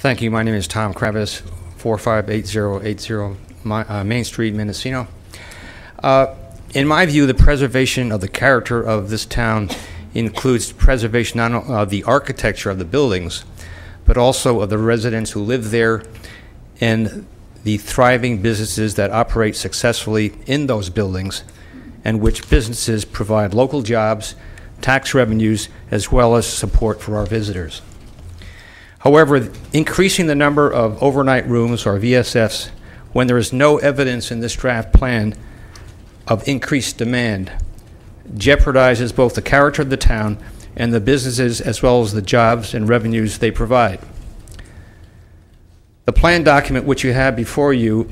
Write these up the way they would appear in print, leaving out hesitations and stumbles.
Thank you. My name is Tom Kravis, 458080 Main Street, Mendocino. In my view, the preservation of the character of this town includes preservation not only of the architecture of the buildings, but also of the residents who live there and the thriving businesses that operate successfully in those buildings, and which businesses provide local jobs, tax revenues, as well as support for our visitors. However, increasing the number of overnight rooms, or VSFs, when there is no evidence in this draft plan of increased demand, jeopardizes both the character of the town and the businesses, as well as the jobs and revenues they provide. The plan document which you have before you,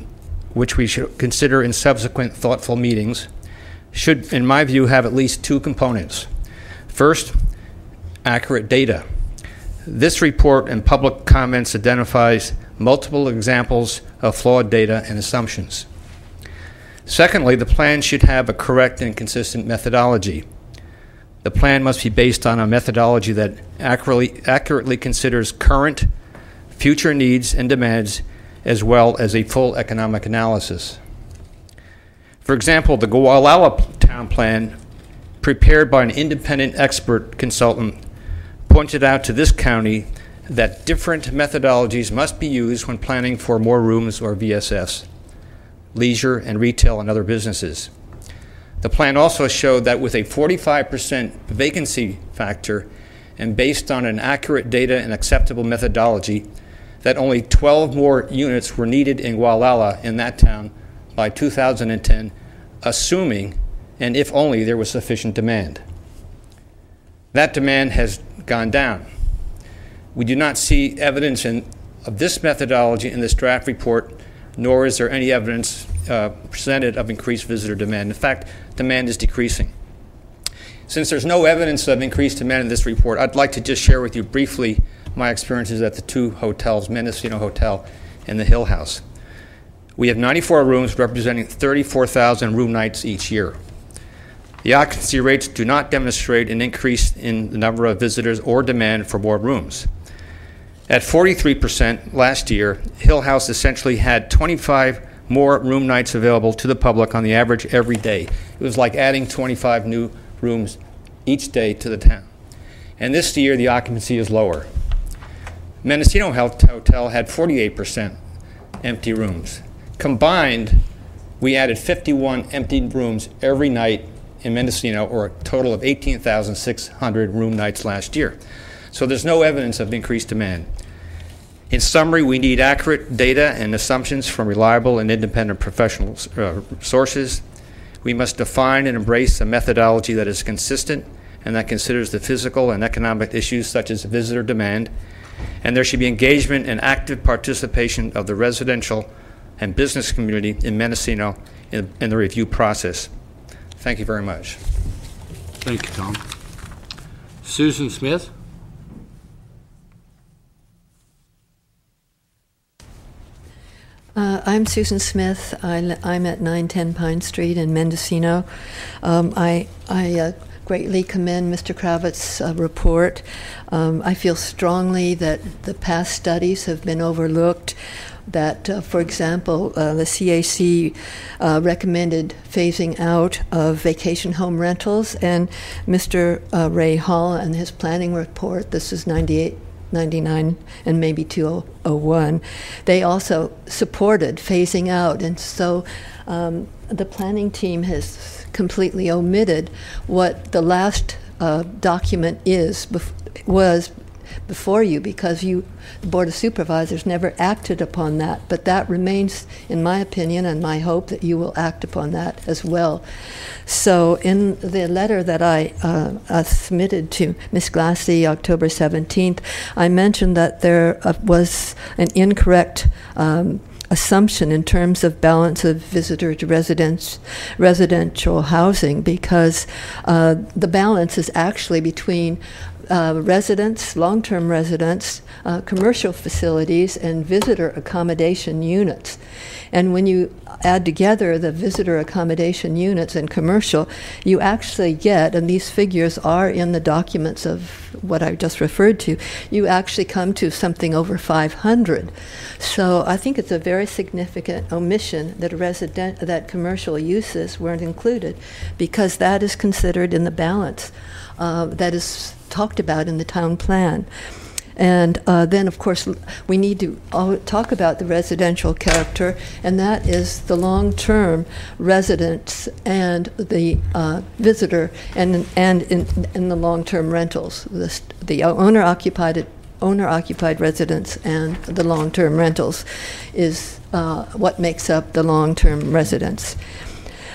which we should consider in subsequent thoughtful meetings, should, in my view, have at least two components. First, accurate data. This report and public comments identifies multiple examples of flawed data and assumptions. Secondly, the plan should have a correct and consistent methodology. The plan must be based on a methodology that accurately considers current, future needs and demands, as well as a full economic analysis. For example, the Gualala Town Plan, prepared by an independent expert consultant, pointed out to this county that different methodologies must be used when planning for more rooms or VSFs, leisure and retail and other businesses. The plan also showed that with a 45% vacancy factor and based on an accurate data and acceptable methodology, that only 12 more units were needed in Gualala, in that town, by 2010, assuming and if only there was sufficient demand. That demand has gone down. We do not see evidence of this methodology in this draft report, nor is there any evidence presented of increased visitor demand. In fact, demand is decreasing. Since there's no evidence of increased demand in this report, I'd like to just share with you briefly my experiences at the two hotels, Mendocino Hotel and the Hill House. We have 94 rooms representing 34,000 room nights each year. The occupancy rates do not demonstrate an increase in the number of visitors or demand for more rooms. At 43% last year, Hill House essentially had 25 more room nights available to the public on the average every day. It was like adding 25 new rooms each day to the town. And this year, the occupancy is lower. Mendocino Hotel had 48% empty rooms. Combined, we added 51 empty rooms every night in Mendocino, or a total of 18,600 room nights last year. So there's no evidence of increased demand. In summary, we need accurate data and assumptions from reliable and independent professional sources. We must define and embrace a methodology that is consistent and that considers the physical and economic issues such as visitor demand. And there should be engagement and active participation of the residential and business community in Mendocino in the review process. Thank you very much. Thank you, Tom. Susan Smith. I'm Susan Smith. I'm at 910 Pine Street in Mendocino. I greatly commend Mr. Kravitz's report. I feel strongly that the past studies have been overlooked, that, for example, the CAC recommended phasing out of vacation home rentals, and Mr. Ray Hall and his planning report, this is 98, 99, and maybe 201, they also supported phasing out, and so the planning team has completely omitted what the last document was before you, because the Board of Supervisors never acted upon that. But that remains, in my opinion, and my hope that you will act upon that as well. So in the letter that I submitted to Ms. Glassy October 17th, I mentioned that there was an incorrect assumption in terms of balance of visitor to residential housing, because the balance is actually between residents, long-term residents, commercial facilities, and visitor accommodation units. And when you add together the visitor accommodation units and commercial, you actually get, and these figures are in the documents of what I just referred to, you actually come to something over 500. So I think it's a very significant omission that that commercial uses weren't included, because that is considered in the balance that is talked about in the town plan. And then, of course, we need to talk about the residential character, and that is the long-term residents and the visitor, and in the long-term rentals, the owner-occupied residents and the long-term rentals is what makes up the long-term residents.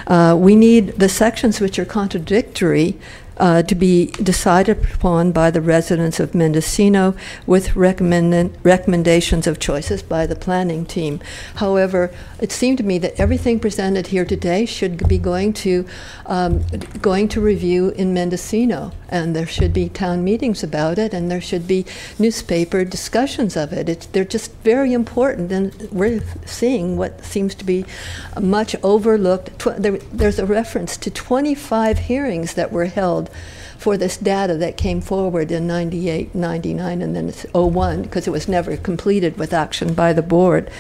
We need the sections which are contradictory to be decided upon by the residents of Mendocino with recommendations of choices by the planning team. However, it seemed to me that everything presented here today should be going to review in Mendocino, and there should be town meetings about it, and there should be newspaper discussions of it. They're just very important, and we're seeing what seems to be much overlooked. There's a reference to 25 hearings that were held for this data that came forward in 98, 99, and then it's 01, because it was never completed with action by the board.